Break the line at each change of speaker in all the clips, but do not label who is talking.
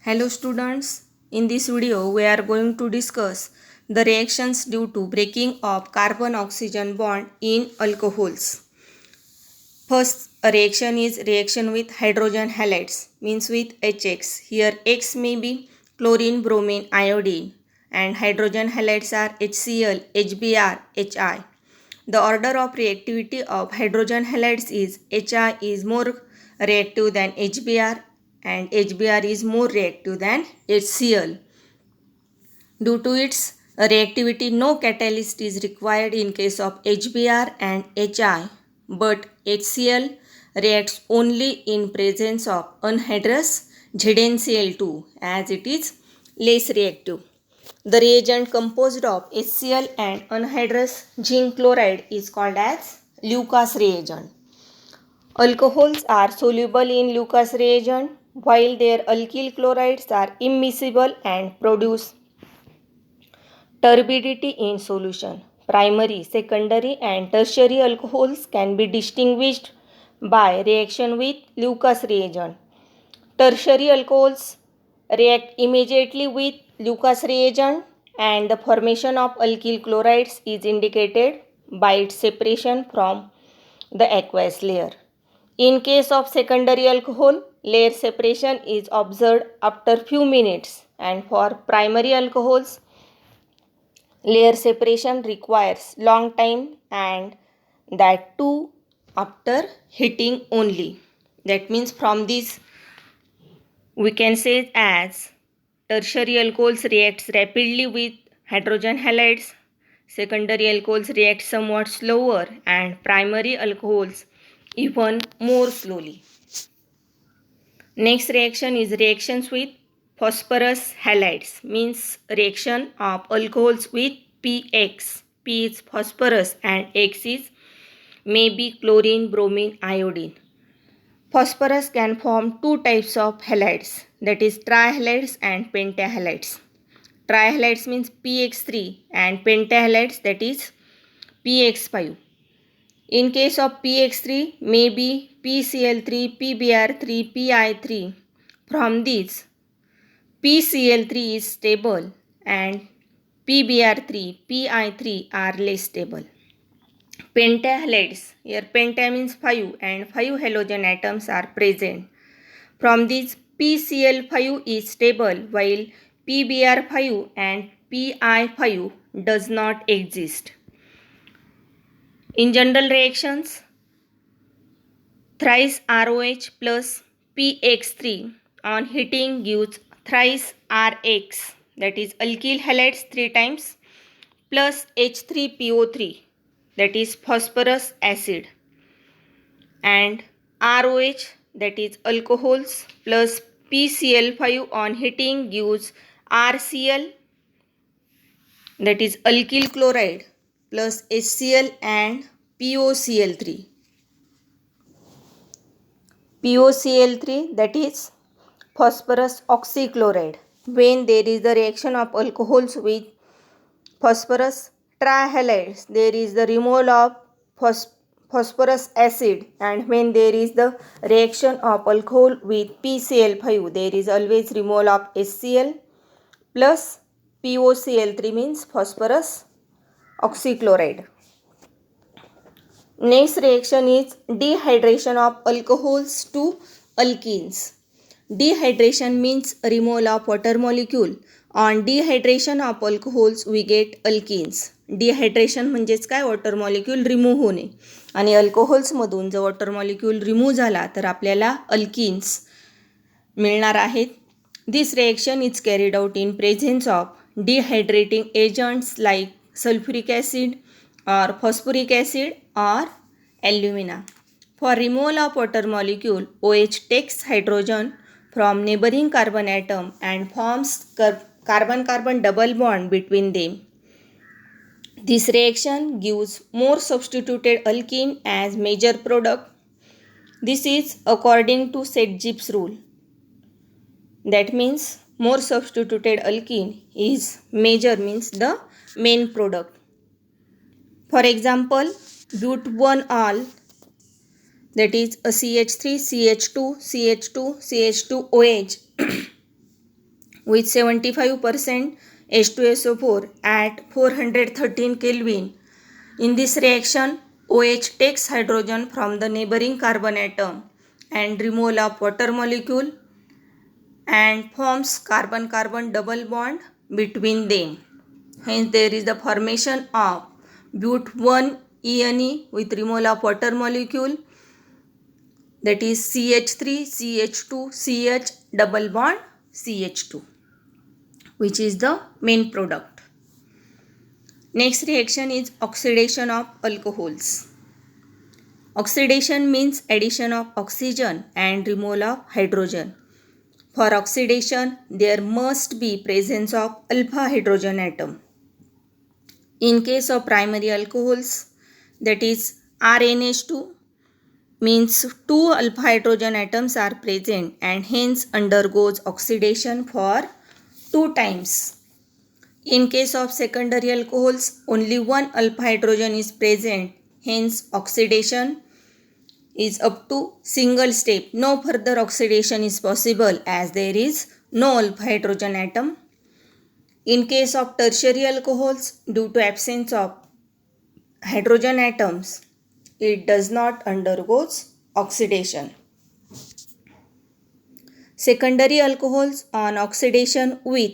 Hello students, in this video we are going to discuss the reactions due to breaking of carbon-oxygen bond in alcohols. First reaction is reaction with hydrogen halides, means with HX. Here X may be chlorine, bromine, iodine, and hydrogen halides are HCl, HBr, HI. The order of reactivity of hydrogen halides is HI is more reactive than HBr and HBr is more reactive than HCl. Due to its reactivity, no catalyst is required in case of HBr and HI, but HCl reacts only in presence of anhydrous ZnCl2 as it is less reactive. The reagent composed of HCl and anhydrous zinc chloride is called as Lucas reagent. Alcohols are soluble in Lucas reagent while their alkyl chlorides are immiscible and produce turbidity in solution. Primary, secondary and tertiary alcohols can be distinguished by reaction with Lucas reagent. Tertiary alcohols react immediately with Lucas reagent and the formation of alkyl chlorides is indicated by its separation from the aqueous layer. In case of secondary alcohol, layer separation is observed after few minutes, and for primary alcohols, layer separation requires long time and that too after heating only. That means from this we can say as tertiary alcohols reacts rapidly with hydrogen halides, secondary alcohols react somewhat slower, and primary alcohols even more slowly. Next reaction is reactions with phosphorus halides, means reaction of alcohols with PX. P is phosphorus and X is maybe chlorine, bromine, iodine. Phosphorus can form two types of halides, that is trihalides and pentahalides. Trihalides means PX3 and pentahalides that is PX5. In case of PX3, maybe PCl3, PBr3, PI3. From these, PCl3 is stable and PBr3, PI3 are less stable. Pentahalides, here penta means 5 and 5 halogen atoms are present. From these, PCl5 is stable while PBr5 and PI5 does not exist. In general reactions, thrice ROH plus PX3 on heating gives thrice RX, that is alkyl halides 3 times plus H3PO3, that is phosphorus acid, and ROH, that is alcohols plus PCl5 on heating gives RCl, that is alkyl chloride plus HCl and POCl3. POCl3, that is phosphorus oxychloride. When there is the reaction of alcohols with phosphorus trihalides, there is the removal of phosphorus acid, and when there is the reaction of alcohol with PCl5, there is always removal of HCl plus POCl3 means phosphorus oxychloride. Next reaction is dehydration of alcohols to alkenes. Dehydration means removal of water molecule. On dehydration of alcohols we get alkenes. Dehydration म्हणजेच काय, water molecule remove होणे, आणि अल्कोहोल्समधून जर water molecule remove झाला तर आपल्याला alkynes मिळणार आहेत. This reaction is carried out in presence of डिहायड्रेटिंग agents like sulphuric acid or phosphoric acid or alumina. For removal of water molecule, OH takes hydrogen from neighboring carbon atom and forms carbon-carbon double bond between them. This reaction gives more substituted alkene as major product. This is according to Set-Gibbs rule. That means more substituted alkene is major, means the main product. For example, but1-all, that is a CH3, CH2, CH2, CH2OH with 75% H2SO4 at 413 Kelvin. In this reaction, OH takes hydrogen from the neighboring carbon atom and removes a water molecule and forms carbon-carbon double bond between them. Hence, there is the formation of but1-ene with removal of water molecule, that is CH3, CH2, CH double bond CH2, which is the main product. Next reaction is oxidation of alcohols. Oxidation means addition of oxygen and removal of hydrogen. For oxidation, there must be presence of alpha hydrogen atom. In case of primary alcohols, that is RNH2, means 2 alpha hydrogen atoms are present and hence undergoes oxidation for 2 times. In case of secondary alcohols, only 1 alpha hydrogen is present, hence oxidation is up to single step. No further oxidation is possible as there is no alpha hydrogen atom. In case of tertiary alcohols, due to absence of hydrogen atoms, it does not undergoes oxidation. Secondary alcohols on oxidation with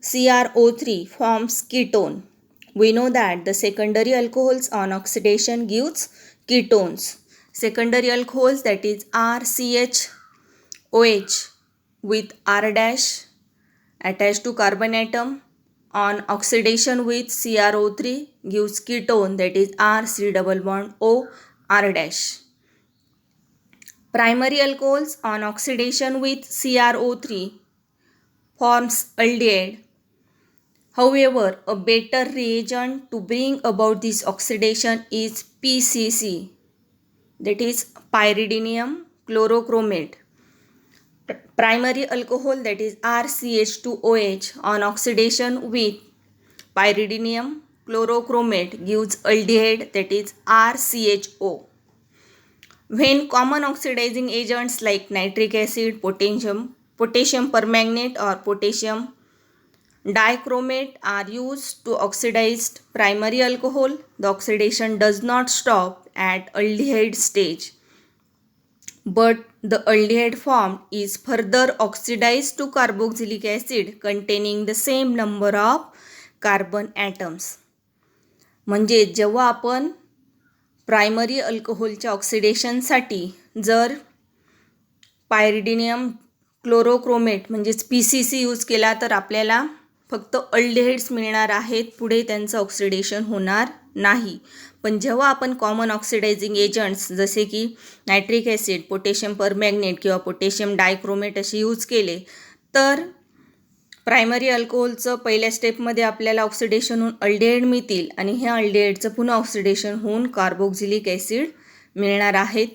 CrO3 forms ketone. We know that the secondary alcohols on oxidation gives ketones. Secondary alcohols, that is RCHOH with R dash attached to carbon atom on oxidation with CrO3 gives ketone, that is RC double bond O R dash. Primary alcohols on oxidation with CrO3 forms aldehyde. However, a better reagent to bring about this oxidation is PCC, that is pyridinium chlorochromate. Primary alcohol, that is RCH2OH on oxidation with pyridinium chlorochromate gives aldehyde, that is RCHO. When common oxidizing agents like nitric acid, potassium permanganate or potassium dichromate are used to oxidize primary alcohol, the oxidation does not stop at aldehyde stage, but the aldehyde formed is further oxidized to carboxylic acid containing the same number of carbon atoms. म्हणजे जेव्हा आपण primary अल्कोहोलच्या ऑक्सिडेशनसाठी जर पायरिडिनियम chlorochromate म्हणजेच PCC use केला तर आपल्याला फक्त अल्डेहाइड्स मिळणार आहेत, पुढे त्यांचं ऑक्सिडेशन होणार नाही. पण जेव्हा आपण कॉमन ऑक्सिडायझिंग एजंट्स जसे की नायट्रिक ॲसिड, पोटॅशियम परमॅंगनेट किंवा पोटॅशियम डायक्रोमेट असे यूज केले तर प्रायमरी अल्कोहोलचं पहिल्या स्टेपमध्ये आपल्याला ऑक्सिडेशन होऊन अल्डेहाइड मिळतील आणि ह्या अल्डेहाइडचं पुन्हा ऑक्सिडेशन होऊन कार्बोक्झिलिक ॲसिड मिळणार आहेत.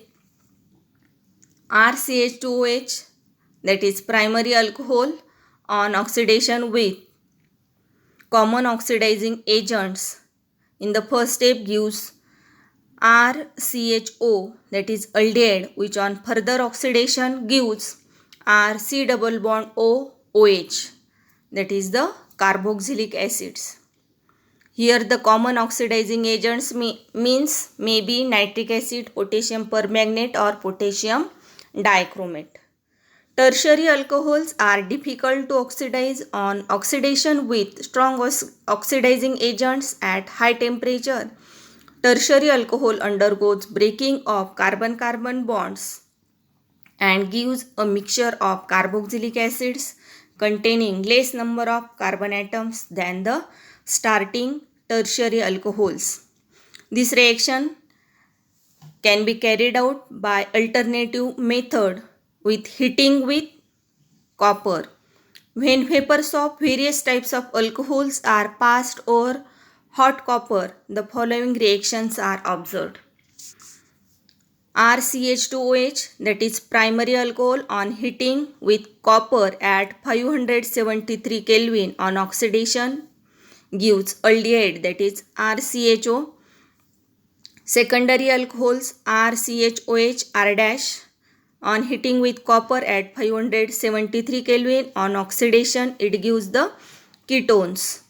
RCH2OH, that is primary alcohol on oxidation with common oxidizing agents in the first step gives RCHO, that is aldehyde, which on further oxidation gives RC double bond OH, that is the carboxylic acids. Here the common oxidizing agents means maybe nitric acid, potassium permanganate or potassium dichromate. Tertiary alcohols are difficult to oxidize on oxidation with strong oxidizing agents at high temperature. Tertiary alcohol undergoes breaking of carbon-carbon bonds and gives a mixture of carboxylic acids containing less number of carbon atoms than the starting tertiary alcohols. This reaction can be carried out by alternative method with heating with copper. When vapors of various types of alcohols are passed over hot copper, the following reactions are observed. RCH2OH, that is primary alcohol on heating with copper at 573 Kelvin on oxidation gives aldehyde, that is RCHO. Secondary alcohols RCHOH R dash On heating with copper at 573 Kelvin, on oxidation, it gives the ketones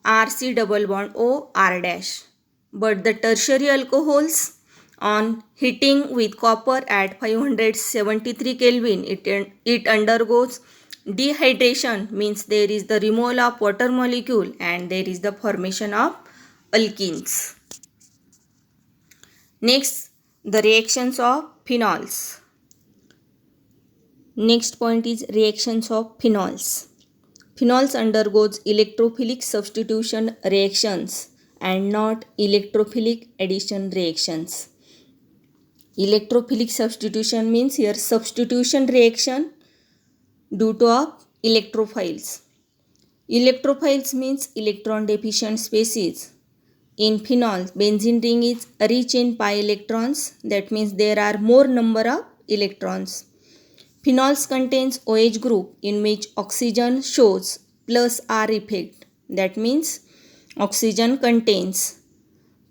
RC double bond O R dash. But the tertiary alcohols, on heating with copper at 573 Kelvin, it undergoes dehydration, means there is the removal of water molecule and there is the formation of alkenes. Next, the reactions of phenols. Next point is reactions of phenols. Phenols undergoes electrophilic substitution reactions and not electrophilic addition reactions. Electrophilic substitution means here substitution reaction due to electrophiles. Electrophiles means electron deficient species. In phenol, benzene ring is rich in pi electrons, that means there are more number of electrons. Phenols contains OH group in which oxygen shows plus R effect. That means oxygen contains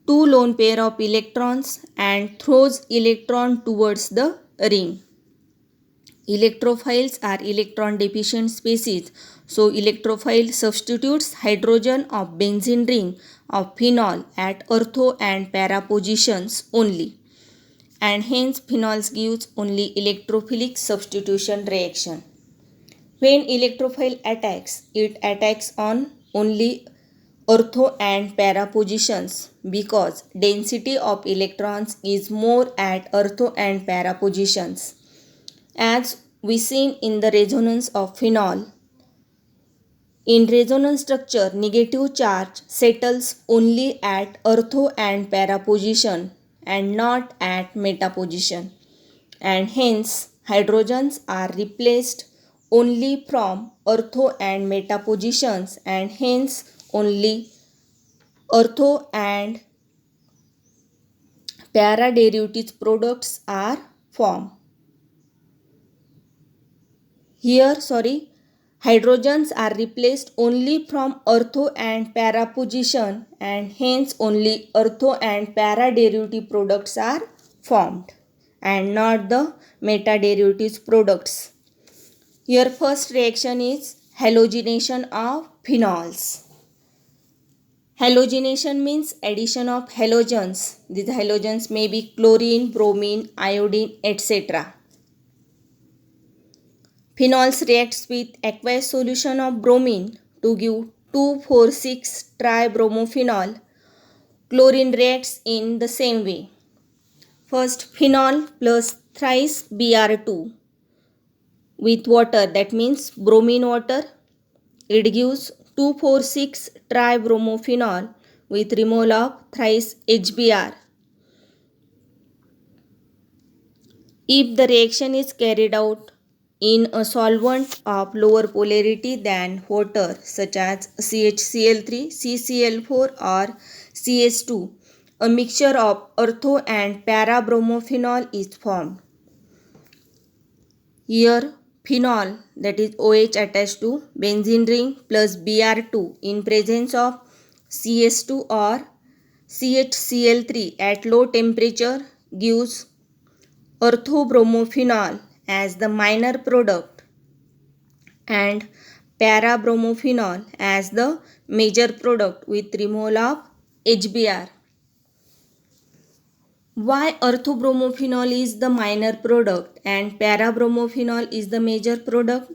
two lone pair of electrons and throws electron towards the ring. Electrophiles are electron deficient species. So electrophile substitutes hydrogen of benzene ring of phenol at ortho and para positions only. And hence phenols gives only electrophilic substitution reaction. When electrophile attacks, it attacks on only ortho and para positions because density of electrons is more at ortho and para positions. As we seen in the resonance of phenol, in resonance structure, negative charge settles only at ortho and para position and not at meta position, and hence hydrogens are replaced only from ortho and meta positions, and hence only ortho and para derivatives products are formed. Here, hydrogens are replaced only from ortho and para position, and hence only ortho and para derivative products are formed and not the meta derivatives products. Here first reaction is halogenation of phenols. Halogenation means addition of halogens. These halogens may be chlorine, bromine, iodine, etc. Phenols reacts with aqueous solution of bromine to give 2,4,6-tribromophenol. Chlorine reacts in the same way. First, phenol plus thrice Br2 with water, that means bromine water. It gives 2,4,6-tribromophenol with removal of thrice HBr. If the reaction is carried out in a solvent of lower polarity than water, such as CHCl3, CCl4 or CH2, a mixture of ortho and para bromophenol is formed. Here phenol, that is OH attached to benzene ring plus Br2 in presence of CH2 or CHCl3 at low temperature gives orthobromophenol as the minor product and para-bromophenol as the major product with removal of HBr. Why orthobromophenol is the minor product and para-bromophenol is the major product?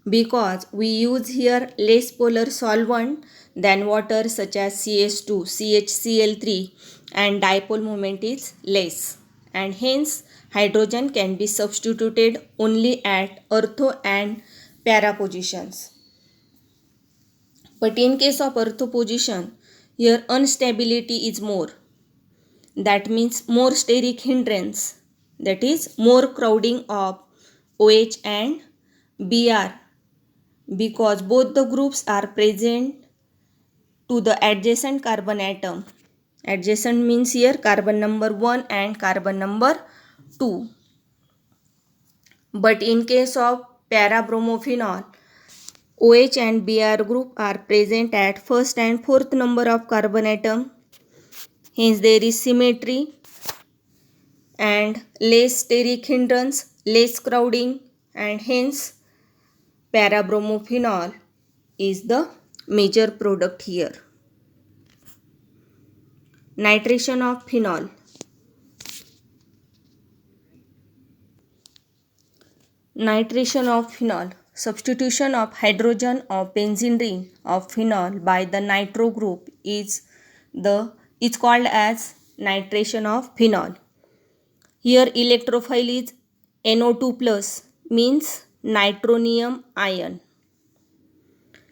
Because we use here less polar solvent than water, such as CH2, CHCl3, and dipole moment is less, and hence hydrogen can be substituted only at ortho and para positions. But in case of ortho position, here instability is more. That means more steric hindrance, that is more crowding of OH and Br, because both the groups are present to the adjacent carbon atom. Adjacent means here carbon number 1 and carbon number 2. But in case of para-bromophenol, OH and Br group are present at first and fourth number of carbon atom. Hence there is symmetry and less steric hindrance, less crowding, and hence para-bromophenol is the major product here. Nitration of phenol. Nitration of phenol. Substitution of hydrogen of benzene ring of phenol by the nitro group is called as nitration of phenol. Here electrophile is NO2 plus, means nitronium ion.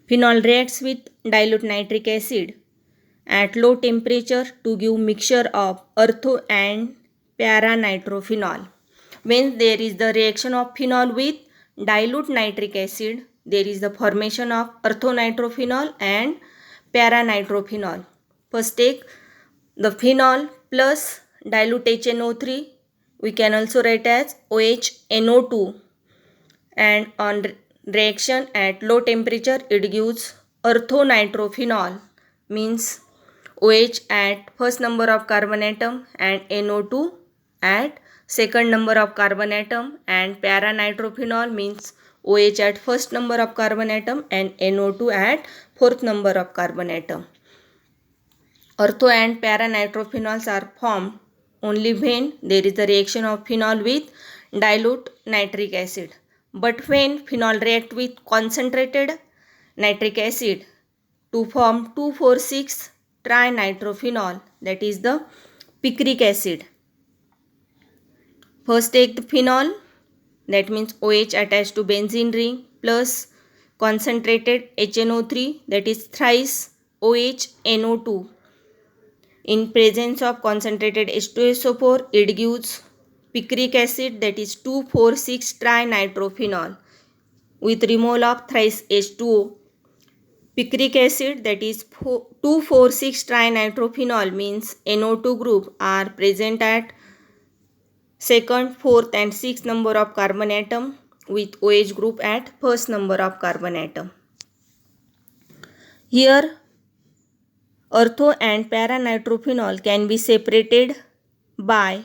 Phenol reacts with dilute nitric acid at low temperature to give mixture of ortho and para-nitrophenol. When there is the reaction of phenol with dilute nitric acid, there is the formation of orthonitrophenol and para-nitrophenol. First take the phenol plus dilute HNO3, we can also write as OHNO2, and on reaction at low temperature it gives orthonitrophenol, means OH at first number of carbon atom and NO2 at second number of carbon atom, and para-nitrophenol means OH at first number of carbon atom and NO2 at fourth number of carbon atom. Ortho and para-nitrophenols are formed only when there is a reaction of phenol with dilute nitric acid. But when phenol react with concentrated nitric acid to form 2,4,6 trinitrophenol, that is the picric acid. First take the phenol, that means OH attached to benzene ring plus concentrated HNO3, that is thrice OHNO2. In presence of concentrated H2SO4, it gives picric acid, that is 2,4,6 trinitrophenol with removal of thrice H2O. Picric acid, that is 2,4,6 trinitrophenol, means NO2 group are present at second, fourth and sixth number of carbon atom with OH group at first number of carbon atom. Here ortho and para-nitrophenol can be separated by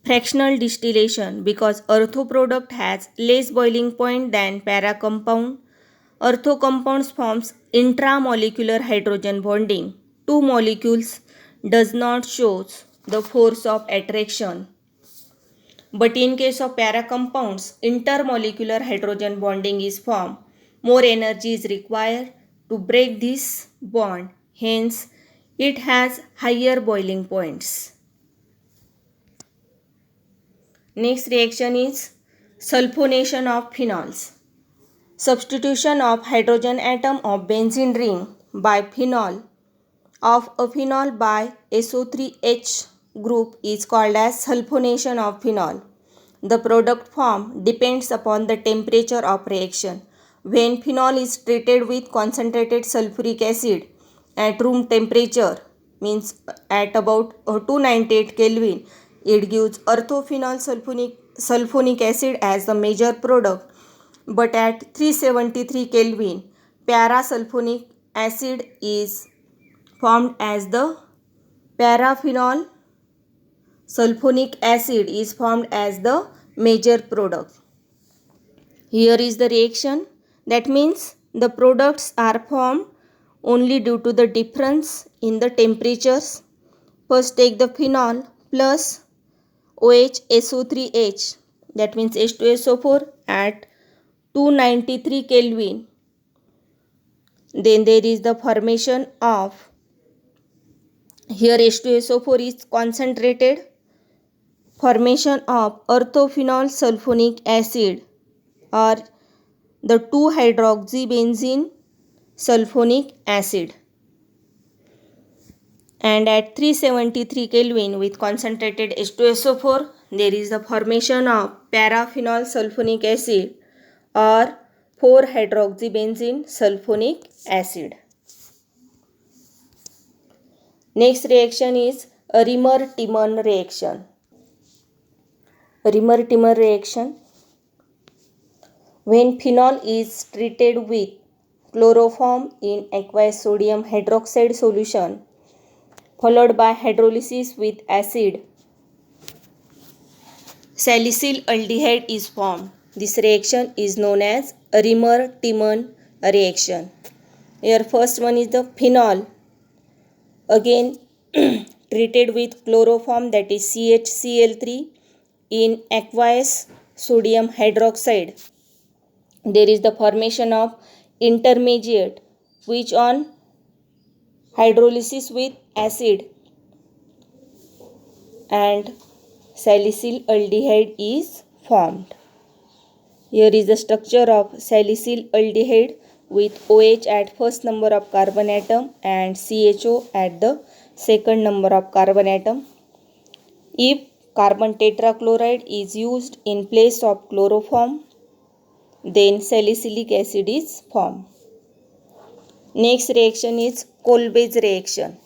fractional distillation because ortho product has less boiling point than para compound. Ortho compounds forms intramolecular hydrogen bonding. Two molecules does not show the force of attraction. But in case of para compounds, intermolecular hydrogen bonding is formed. More energy is required to break this bond. Hence, it has higher boiling points. Next reaction is sulfonation of phenols. Substitution of hydrogen atom of benzene ring by phenol of a phenol by SO3H group is called as sulfonation of phenol. The product form depends upon the temperature of reaction. When phenol is treated with concentrated sulfuric acid at room temperature, means at about 298 Kelvin, it gives orthophenol sulfonic acid as the major product. But at 373 Kelvin, parasulfonic acid is formed as the paraphenol sulfonic acid is formed as the major product. Here is the reaction. That means the products are formed only due to the difference in the temperatures. First take the phenol plus OHSO3H, that means H2SO4 at 293 Kelvin. Then there is the formation of, here H2SO4 is concentrated, formation of orthophenol sulfonic acid or the 2-hydroxybenzene sulfonic acid. And at 373 Kelvin with concentrated H2SO4, there is the formation of paraphenol sulfonic acid or 4-hydroxybenzene sulfonic acid. Next reaction is Riemer-Tiemann reaction. Riemer-Tiemann reaction. When phenol is treated with chloroform in aqueous sodium hydroxide solution followed by hydrolysis with acid, salicylaldehyde is formed. This reaction is known as Riemer-Tiemann reaction. Here first one is the phenol. Again treated with chloroform, that is CHCl3 in aqueous sodium hydroxide. There is the formation of intermediate which on hydrolysis with acid and salicylaldehyde is formed. Here is the structure of salicylaldehyde with OH at first number of carbon atom and CHO at the second number of carbon atom. If carbon tetrachloride is used in place of chloroform, then salicylic acid is formed. Next reaction is Kolbe's reaction.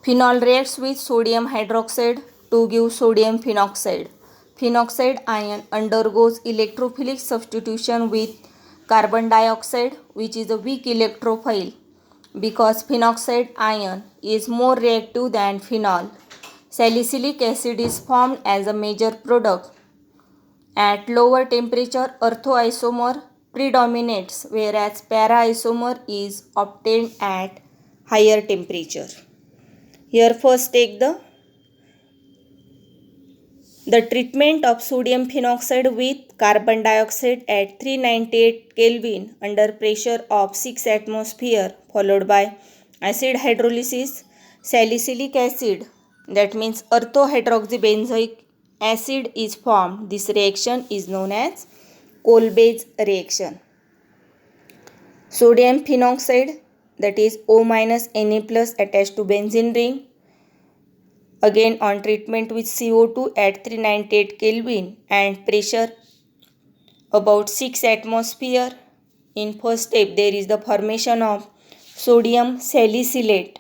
Phenol reacts with sodium hydroxide to give sodium phenoxide. Phenoxide ion undergoes electrophilic substitution with carbon dioxide, which is a weak electrophile. Because phenoxide ion is more reactive than phenol, salicylic acid is formed as a major product. At lower temperature, orthoisomer predominates, whereas para-isomer is obtained at higher temperature. Here first take the treatment of sodium phenoxide with carbon dioxide at 398 Kelvin under pressure of 6 atmosphere, followed by acid hydrolysis. Salicylic acid, that means orthohydroxybenzoic acid, is formed. This reaction is known as Kolbe's reaction. Sodium phenoxide, that is O minus Na plus attached to benzene ring. Again on treatment with CO2 at 398 Kelvin and pressure about 6 atmosphere. In first step there is the formation of sodium salicylate,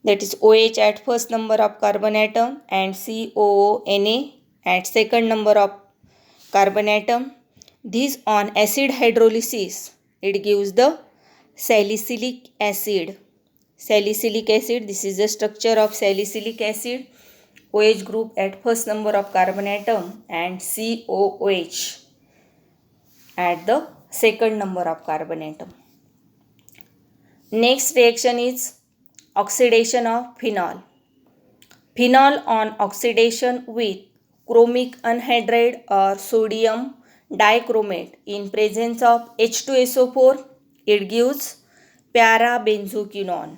that is OH at first number of carbon atom and COONA at second number of carbon atom. This on acid hydrolysis, it gives the salicylic acid. Salicylic acid, this is the structure of salicylic acid. OH group at first number of carbon atom and COOH at the second number of carbon atom. Next reaction is oxidation of phenol. Phenol on oxidation with chromic anhydride or sodium dichromate in presence of H2SO4, it gives para-benzoquinone.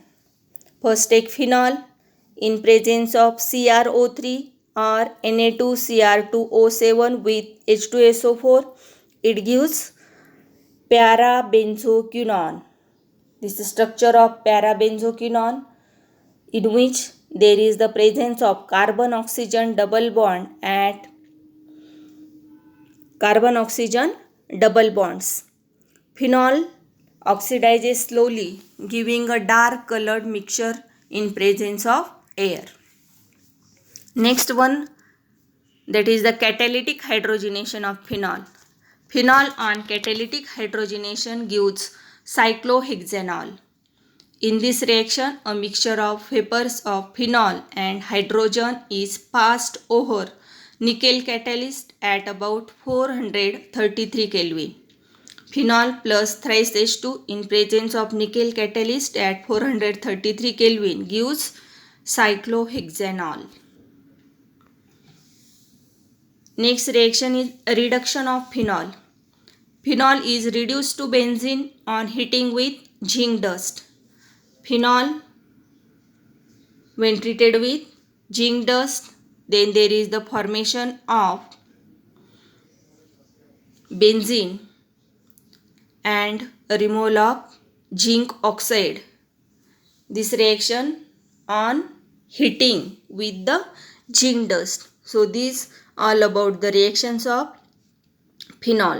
First take phenol in presence of CrO3 or Na2Cr2O7 with H2SO4, it gives para-benzoquinone. This is structure of para-benzoquinone, in which there is the presence of carbon-oxygen double bond at carbon-oxygen double bonds. Phenol oxidizes slowly, giving a dark colored mixture in presence of air. Next one, that is the catalytic hydrogenation of phenol. Phenol on catalytic hydrogenation gives cyclohexanol. In this reaction, a mixture of vapors of phenol and hydrogen is passed over nickel catalyst at about 433 Kelvin. Phenol plus thrice H2 in presence of nickel catalyst at 433 Kelvin gives cyclohexanol. Next reaction is reduction of phenol. Phenol is reduced to benzene on heating with zinc dust. Phenol, when treated with zinc dust, then there is the formation of benzene and removal of zinc oxide. This reaction on heating with the zinc dust. So these all about the reactions of phenol.